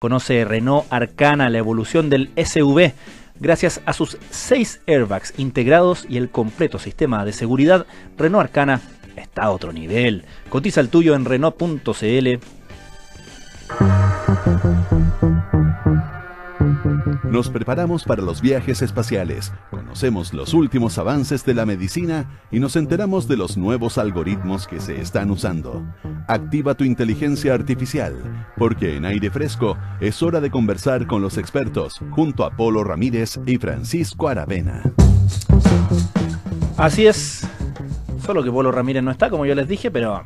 Conoce Renault Arcana, la evolución del SUV. Gracias a sus 6 airbags integrados y el completo sistema de seguridad, Renault Arcana está a otro nivel. Cotiza el tuyo en Renault.cl. Nos preparamos para los viajes espaciales, conocemos los últimos avances de la medicina y nos enteramos de los nuevos algoritmos que se están usando. Activa tu inteligencia artificial, porque en Aire Fresco es hora de conversar con los expertos, junto a Polo Ramírez y Francisco Aravena. Así es, solo que Polo Ramírez no está, como yo les dije, pero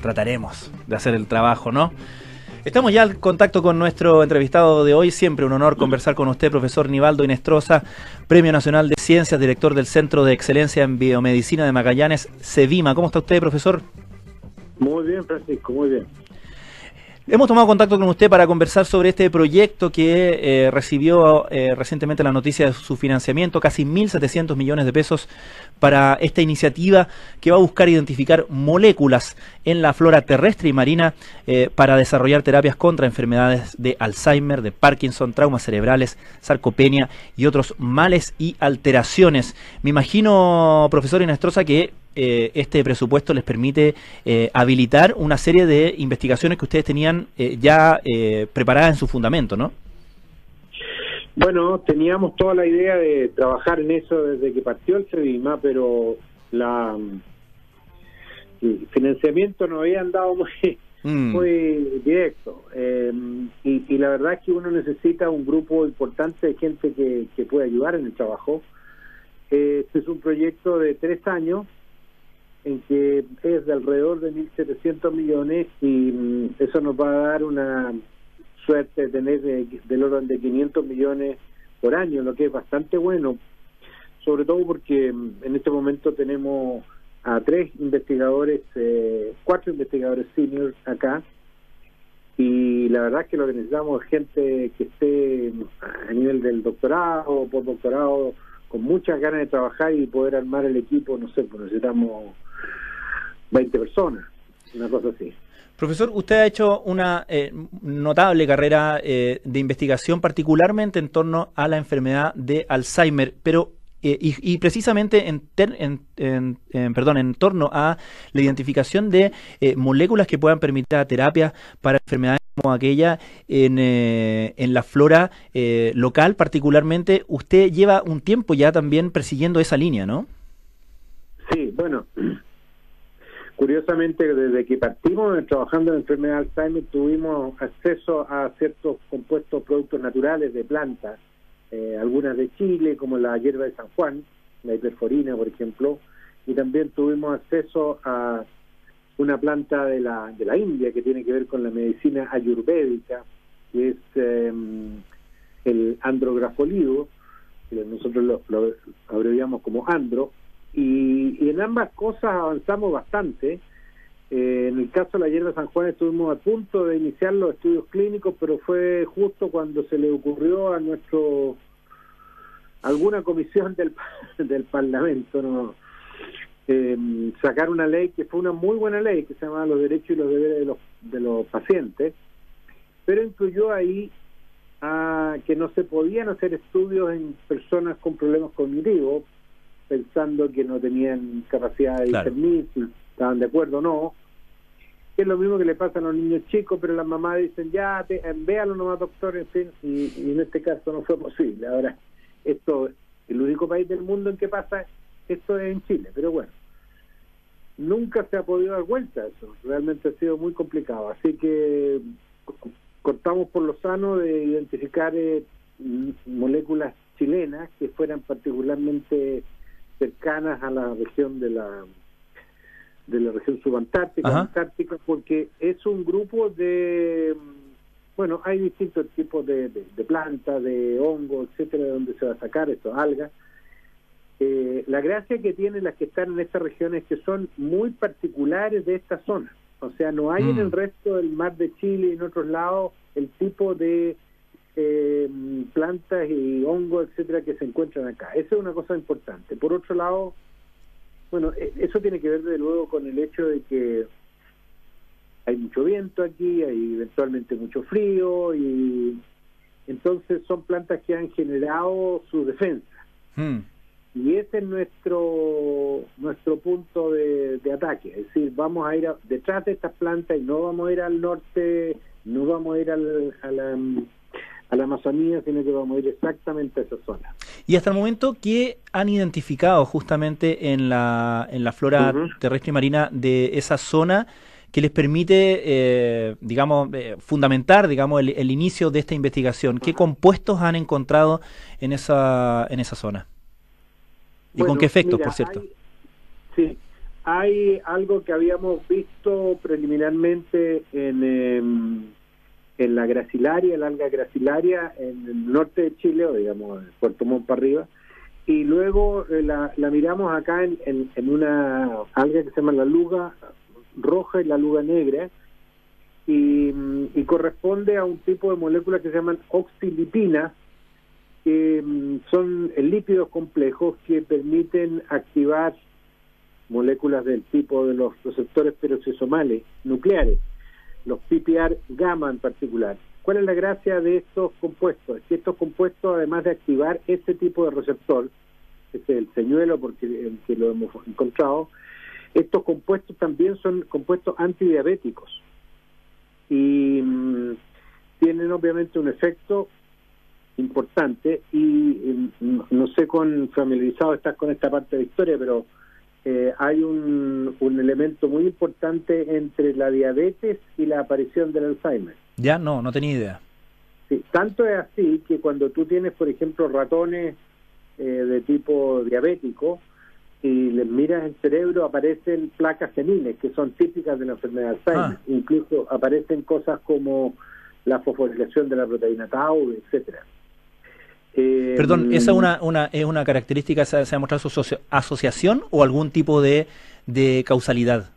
trataremos de hacer el trabajo, ¿no? Estamos ya en contacto con nuestro entrevistado de hoy. Siempre un honor conversar con usted, profesor Nivaldo Hinestrosa, Premio Nacional de Ciencias, director del Centro de Excelencia en Biomedicina de Magallanes, CEBIMA. ¿Cómo está usted, profesor? Muy bien, Francisco, muy bien. Hemos tomado contacto con usted para conversar sobre este proyecto que recibió recientemente la noticia de su financiamiento, casi 1.700 millones de pesos para esta iniciativa que va a buscar identificar moléculas en la flora terrestre y marina para desarrollar terapias contra enfermedades de Alzheimer, de Parkinson, traumas cerebrales, sarcopenia y otros males y alteraciones. Me imagino, profesor Hinestrosa, que este presupuesto les permite habilitar una serie de investigaciones que ustedes tenían ya preparadas en su fundamento, ¿no? Bueno, teníamos toda la idea de trabajar en eso desde que partió el CEBIMA, pero el financiamiento no había andado muy directo. Y la verdad es que uno necesita un grupo importante de gente que pueda ayudar en el trabajo. Este es un proyecto de 3 años, en que es de alrededor de 1.700 millones y eso nos va a dar una suerte de tener del orden de 500 millones por año, lo que es bastante bueno, sobre todo porque en este momento tenemos a 4 investigadores seniors acá, y la verdad es que lo que necesitamos es gente que esté a nivel del doctorado o postdoctorado, con muchas ganas de trabajar y poder armar el equipo. No sé, pues necesitamos 20 personas, una cosa así. Profesor, usted ha hecho una notable carrera de investigación, particularmente en torno a la enfermedad de Alzheimer, pero y precisamente en torno a la identificación de moléculas que puedan permitir terapias para enfermedades como aquella en la flora local. Particularmente, usted lleva un tiempo ya también persiguiendo esa línea, ¿no? Sí, bueno, curiosamente, desde que partimos trabajando en enfermedad de Alzheimer, tuvimos acceso a ciertos compuestos, productos naturales de plantas, algunas de Chile, como la hierba de San Juan, la hiperforina, por ejemplo, y también tuvimos acceso a una planta de la India que tiene que ver con la medicina ayurvédica, que es el andrografolido, que nosotros lo abreviamos como andro. Y en ambas cosas avanzamos bastante. En el caso de la hierba de San Juan estuvimos a punto de iniciar los estudios clínicos, pero fue justo cuando se le ocurrió a alguna comisión del Parlamento, ¿no? Sacar una ley que fue una muy buena ley, que se llamaba Los Derechos y los Deberes de los Pacientes, pero incluyó ahí que no se podían hacer estudios en personas con problemas cognitivos, pensando que no tenían capacidad de discernir, si estaban de acuerdo o no. Es lo mismo que le pasa a los niños chicos, pero las mamás dicen, ya, véalo nomás, doctor, en fin, y en este caso no fue posible. Ahora, esto, el único país del mundo en que pasa esto es en Chile, pero bueno, nunca se ha podido dar vuelta a eso, realmente ha sido muy complicado, así que cortamos por lo sano de identificar moléculas chilenas que fueran particularmente cercanas a la región de la región subantártica, antártica, porque es un grupo de, bueno, hay distintos tipos de plantas, de hongos, etcétera, de donde se va a sacar estos algas. La gracia que tienen las que están en esta región es que son muy particulares de esta zona, o sea, no hay en el resto del mar de Chile y en otros lados el tipo de plantas y hongos, etcétera, que se encuentran acá. Esa es una cosa importante. Por otro lado, bueno, eso tiene que ver de luego con el hecho de que hay mucho viento aquí, hay eventualmente mucho frío, y entonces son plantas que han generado su defensa. Y ese es nuestro punto de ataque, es decir, vamos a ir detrás de estas plantas y no vamos a ir al norte, no vamos a ir a la Amazonía, sino que vamos a ir exactamente a esa zona. Y hasta el momento, ¿qué han identificado justamente en la flora terrestre y marina de esa zona que les permite, fundamentar, el inicio de esta investigación? ¿Qué compuestos han encontrado en esa zona? ¿Y con qué efectos, por cierto? Hay algo que habíamos visto preliminarmente en la gracilaria, el alga gracilaria, en el norte de Chile, o digamos, en Puerto Montt para arriba, y luego la miramos acá en una alga que se llama la luga roja y la luga negra, y corresponde a un tipo de moléculas que se llaman oxilipinas, que son lípidos complejos que permiten activar moléculas del tipo de los receptores peroxisomales nucleares, los PPAR gamma en particular. ¿Cuál es la gracia de estos compuestos? Es que estos compuestos, además de activar este tipo de receptor, este es el señuelo porque el que lo hemos encontrado, estos compuestos también son compuestos antidiabéticos y tienen obviamente un efecto importante, y no sé cuán familiarizado estás con esta parte de la historia, pero hay un elemento muy importante entre la diabetes y la aparición del Alzheimer. Ya, no tenía idea. Sí, tanto es así que cuando tú tienes, por ejemplo, ratones de tipo diabético y les miras el cerebro, aparecen placas seniles que son típicas de la enfermedad de Alzheimer. Incluso aparecen cosas como la fosforilación de la proteína tau, etcétera. Perdón, ¿esa es una característica, se ha mostrado su asociación o algún tipo de causalidad?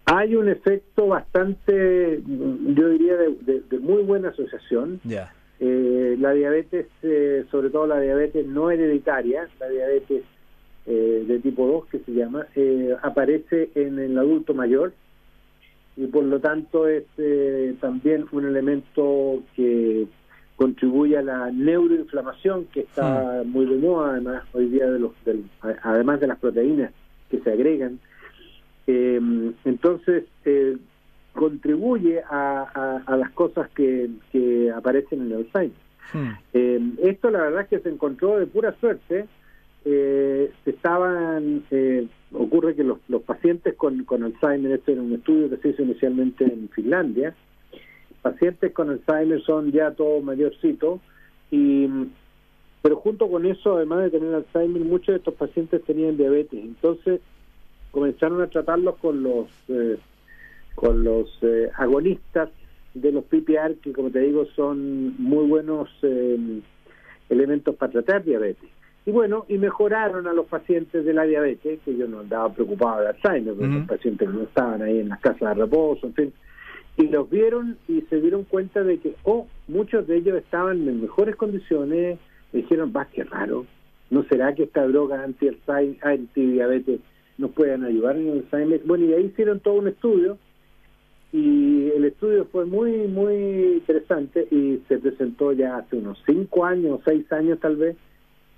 Hay un efecto bastante, yo diría, de muy buena asociación. Yeah. La diabetes, sobre todo la diabetes no hereditaria, la diabetes de tipo 2 que se llama, aparece en el adulto mayor, y por lo tanto es también un elemento que contribuye a la neuroinflamación, que está muy de moda además hoy día, además de las proteínas que se agregan. Entonces contribuye a las cosas que aparecen en el Alzheimer. Esto la verdad es que se encontró de pura suerte. Ocurre que los pacientes con Alzheimer, este era un estudio que se hizo inicialmente en Finlandia, pacientes con Alzheimer son ya todos mayorcitos, pero junto con eso, además de tener Alzheimer, muchos de estos pacientes tenían diabetes. Entonces comenzaron a tratarlos con los agonistas de los PPAR, que como te digo son muy buenos elementos para tratar diabetes. Y bueno, y mejoraron a los pacientes de la diabetes, que yo no andaba preocupado de Alzheimer, porque los pacientes no estaban ahí en las casas de reposo, en fin, y los vieron y se dieron cuenta de que muchos de ellos estaban en mejores condiciones. Dijeron, qué raro, ¿no será que esta droga antidiabetes nos puedan ayudar en el Alzheimer? Bueno, y ahí hicieron todo un estudio, y el estudio fue muy, muy interesante, y se presentó ya hace unos 5 años, 6 años tal vez,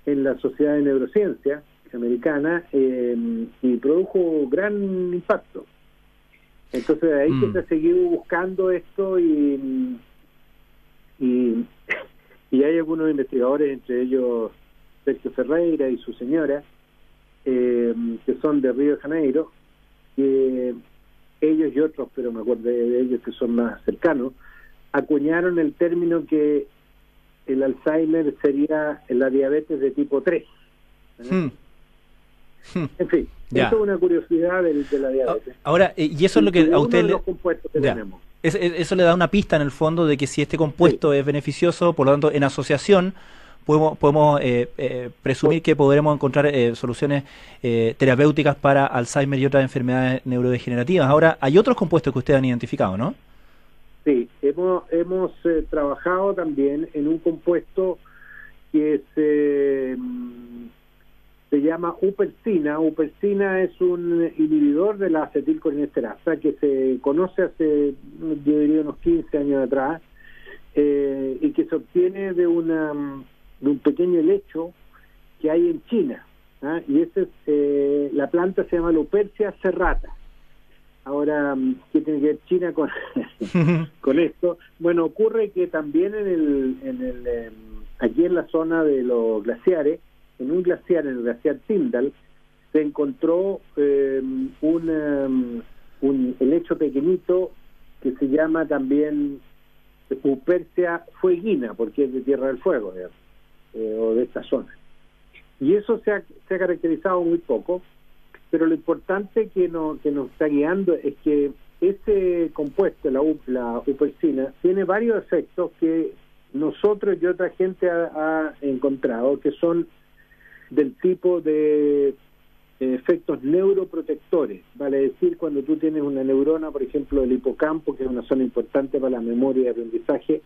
en la Sociedad de Neurociencia Americana, y produjo gran impacto. Entonces de ahí que se ha seguido buscando esto, y hay algunos investigadores, entre ellos Sergio Ferreira y su señora, que son de Río de Janeiro, que ellos y otros, pero me acuerdo de ellos que son más cercanos, acuñaron el término que el Alzheimer sería la diabetes de tipo 3. En fin, eso es una curiosidad de la diabetes. Ahora, y eso es lo que a usted los compuestos que tenemos. Eso le da una pista en el fondo de que si este compuesto es beneficioso, por lo tanto, en asociación podemos presumir que podremos encontrar soluciones terapéuticas para Alzheimer y otras enfermedades neurodegenerativas. Ahora, hay otros compuestos que ustedes han identificado, ¿no? Sí, hemos trabajado también en un compuesto que se se llama upersina. Upersina es un inhibidor de la acetilcolinesterasa que se conoce hace, yo diría, unos 15 años atrás, y que se obtiene de un pequeño helecho que hay en China, ¿ah? Y ese es, la planta se llama Lupercia serrata. Ahora, ¿qué tiene que ver China con esto? Bueno, ocurre que también aquí en la zona de los glaciares, en un glaciar, en el glaciar Tyndall, se encontró un helecho pequeñito que se llama también Upercia fueguina, porque es de Tierra del Fuego, digamos, o de esta zona. Y eso se ha caracterizado muy poco, pero lo importante que nos está guiando es que ese compuesto, la upersina, tiene varios efectos que nosotros y otra gente ha encontrado, que son del tipo de efectos neuroprotectores. Vale decir, cuando tú tienes una neurona, por ejemplo, del hipocampo, que es una zona importante para la memoria y aprendizaje,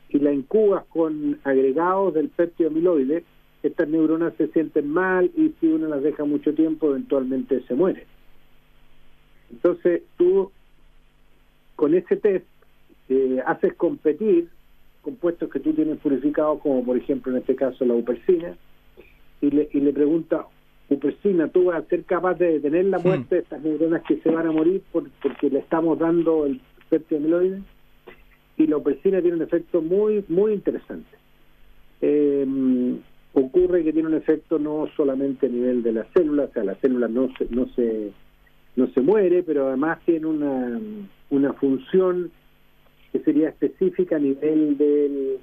y la incubas con agregados del péptido amiloide, estas neuronas se sienten mal y si uno las deja mucho tiempo, eventualmente se muere. Entonces, tú con ese test haces competir compuestos que tú tienes purificados, como por ejemplo en este caso la upersina, y le pregunta: upersina, ¿tú vas a ser capaz de detener la muerte de estas neuronas que se van a morir porque le estamos dando el péptido amiloide? Y la upersina tiene un efecto muy muy interesante. Ocurre que tiene un efecto no solamente a nivel de las células, o sea, la célula no se muere, pero además tiene una función que sería específica a nivel de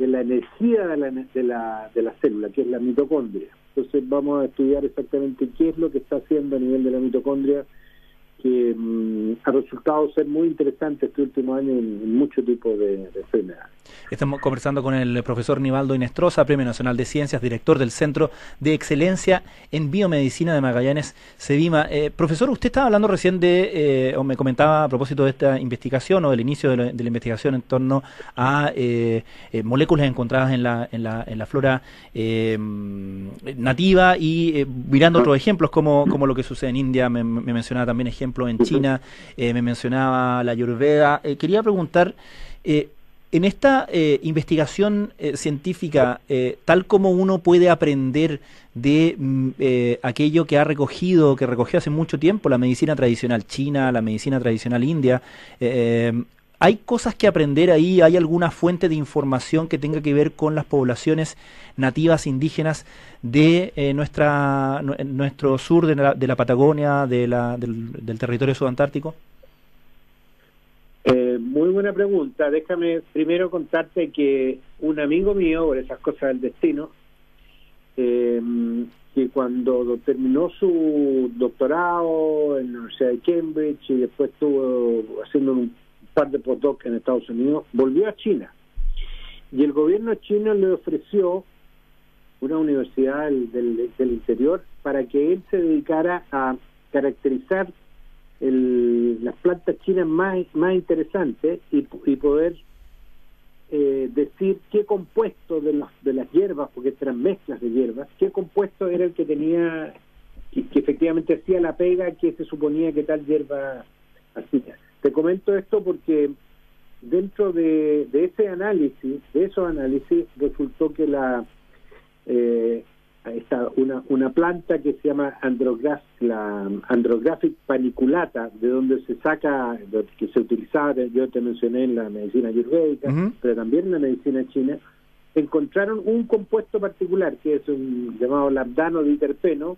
la energía de la célula, que es la mitocondria. Entonces vamos a estudiar exactamente qué es lo que está haciendo a nivel de la mitocondria, que ha resultado ser muy interesante este último año en muchos tipos de enfermedades. Estamos conversando con el profesor Nivaldo Hinestrosa, Premio Nacional de Ciencias, director del Centro de Excelencia en Biomedicina de Magallanes, CEBIMA. Profesor, usted estaba hablando recién o me comentaba a propósito de esta investigación o del inicio de la investigación en torno a moléculas encontradas en la flora nativa y mirando otros ejemplos como lo que sucede en India, me mencionaba también ejemplos en China, me mencionaba la Ayurveda. Quería preguntar, en esta investigación científica, tal como uno puede aprender de aquello que recogió hace mucho tiempo la medicina tradicional china, la medicina tradicional india, ¿hay cosas que aprender ahí? ¿Hay alguna fuente de información que tenga que ver con las poblaciones nativas indígenas de nuestro sur de la Patagonia, del territorio subantártico? Muy buena pregunta. Déjame primero contarte que un amigo mío, por esas cosas del destino, que cuando terminó su doctorado en la Universidad de Cambridge y después estuvo haciendo un par de postdocs en Estados Unidos, volvió a China. Y el gobierno chino le ofreció una universidad del interior para que él se dedicara a caracterizar las plantas chinas más interesantes y poder decir qué compuesto de las hierbas, porque eran mezclas de hierbas, qué compuesto era el que tenía, que efectivamente hacía la pega que se suponía que tal hierba hacía. Te comento esto porque dentro de esos análisis, resultó que está una planta que se llama la Andrographic paniculata, de donde se saca, que se utilizaba, yo te mencioné en la medicina ayurvédica, pero también en la medicina china, encontraron un compuesto particular que es un llamado lambdanoditerpeno,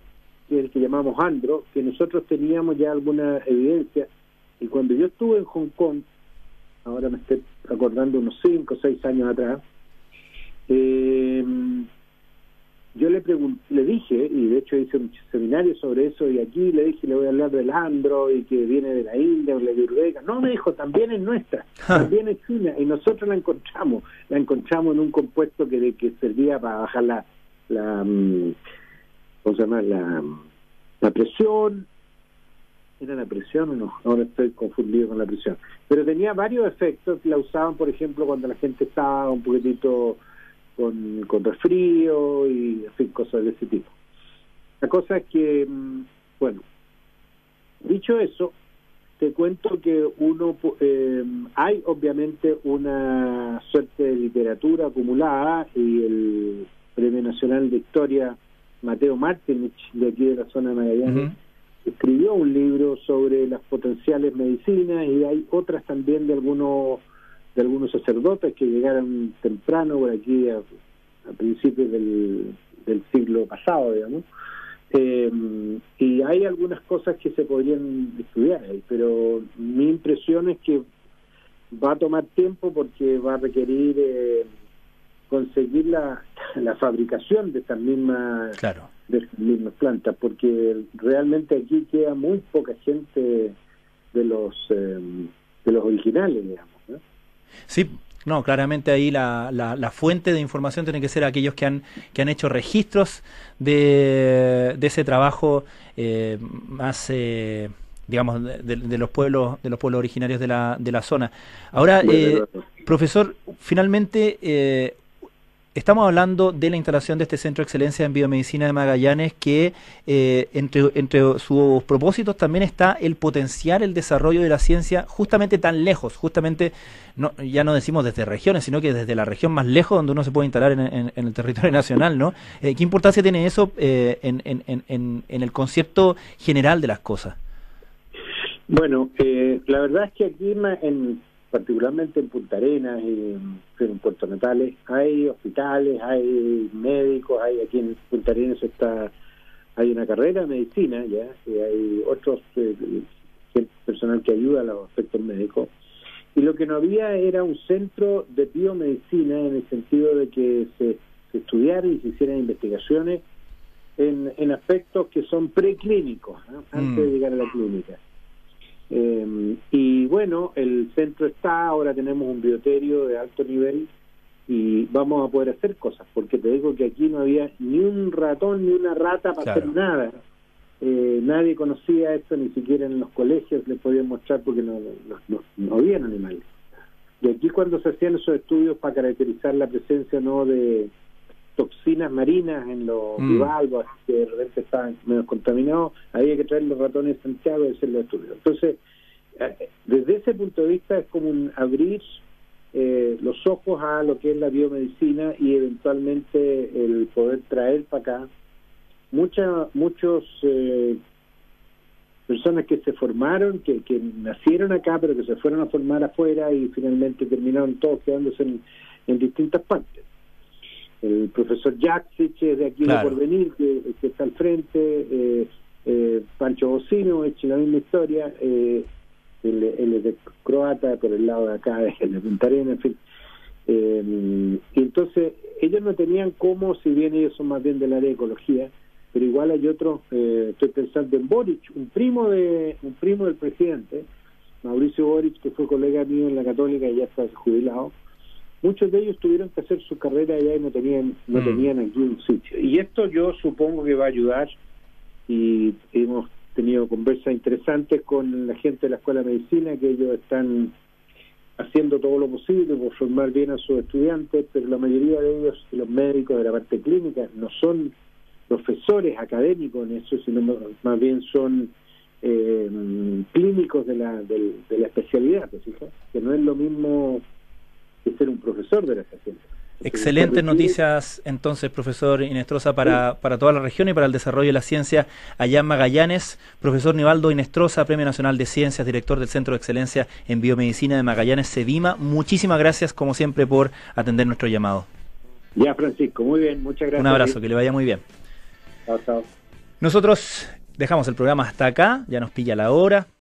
que es el que llamamos andro, que nosotros teníamos ya alguna evidencia, y cuando yo estuve en Hong Kong, ahora me estoy acordando unos 5 o 6 años atrás, yo le dije, y de hecho hice un seminario sobre eso, y aquí le dije, le voy a hablar del andro, y que viene de la India, o la Ayurveda. No, me dijo, también es nuestra, también es china, y nosotros la encontramos en un compuesto que servía para bajar ¿cómo se llama? La presión. ¿Era la presión o no? Ahora estoy confundido con la presión. Pero tenía varios efectos, la usaban, por ejemplo, cuando la gente estaba un poquitito con resfrío y en fin, cosas de ese tipo. La cosa es que, bueno, dicho eso, te cuento que hay obviamente una suerte de literatura acumulada, y el Premio Nacional de Historia Mateo Martinich, de aquí de la zona de Magallanes, escribió un libro sobre las potenciales medicinas, y hay otras también de algunos sacerdotes que llegaron temprano por aquí a principios del siglo pasado, digamos. Y hay algunas cosas que se podrían estudiar ahí, pero mi impresión es que va a tomar tiempo, porque va a requerir conseguir la fabricación de estas mismas plantas, porque realmente aquí queda muy poca gente de los originales, digamos, ¿no? Sí. No, claramente ahí la fuente de información tiene que ser aquellos que han hecho registros de ese trabajo más, digamos, de los pueblos originarios de la zona. Ahora, profesor, finalmente estamos hablando de la instalación de este Centro de Excelencia en Biomedicina de Magallanes, que entre sus propósitos también está el potenciar el desarrollo de la ciencia justamente tan lejos, justamente ya no decimos desde regiones, sino que desde la región más lejos donde uno se puede instalar en el territorio nacional, ¿no? ¿Qué importancia tiene eso en el concepto general de las cosas? Bueno, la verdad es que aquí particularmente en Punta Arenas y en Puerto Natales hay hospitales, hay médicos, aquí en Punta Arenas hay una carrera de medicina ya, y hay otros personal que ayuda a los aspectos médicos, y lo que no había era un centro de biomedicina, en el sentido de que se estudiara y se hicieran investigaciones en aspectos que son preclínicos, ¿no? Antes de llegar a la clínica. Y bueno, el centro ahora tenemos un bioterio de alto nivel y vamos a poder hacer cosas, porque te digo que aquí no había ni un ratón ni una rata para hacer nada. Nadie conocía esto, ni siquiera en los colegios les podían mostrar, porque no habían animales. Y aquí, cuando se hacían esos estudios para caracterizar la presencia no de toxinas marinas en los bivalvos, que de repente estaban menos contaminados, había que traer los ratones de Santiago y hacer los estudios. Entonces, desde ese punto de vista es como abrir los ojos a lo que es la biomedicina, y eventualmente el poder traer para acá muchos personas que se formaron, que nacieron acá pero que se fueron a formar afuera, y finalmente terminaron todos quedándose en distintas partes. El profesor Jaksic es de aquí de Porvenir, que está al frente, Pancho Bocino, ha hecho la misma historia, él es de croata, por el lado de acá, de Punta Arenas, en fin. Y entonces, ellos no tenían cómo, si bien ellos son más bien del área de ecología, pero igual hay otros, estoy pensando en Boric, un primo del presidente, Mauricio Boric, que fue colega mío en la Católica y ya está jubilado. Muchos de ellos tuvieron que hacer su carrera allá y no tenían aquí un sitio. Y esto yo supongo que va a ayudar, y hemos tenido conversas interesantes con la gente de la Escuela de Medicina, que ellos están haciendo todo lo posible por formar bien a sus estudiantes, pero la mayoría de ellos, los médicos de la parte clínica, no son profesores académicos en eso, sino más bien son clínicos de la especialidad, ¿te fijas? Que no es lo mismo que ser un profesor de la ciencia. Excelentes noticias entonces, profesor Hinestrosa, para toda la región y para el desarrollo de la ciencia allá en Magallanes. Profesor Nivaldo Hinestrosa, Premio Nacional de Ciencias, director del Centro de Excelencia en Biomedicina de Magallanes, CEBIMA. Muchísimas gracias, como siempre, por atender nuestro llamado. Ya, Francisco, muy bien, muchas gracias. Un abrazo, que le vaya muy bien. Chao, chao. Nosotros dejamos el programa hasta acá, ya nos pilla la hora.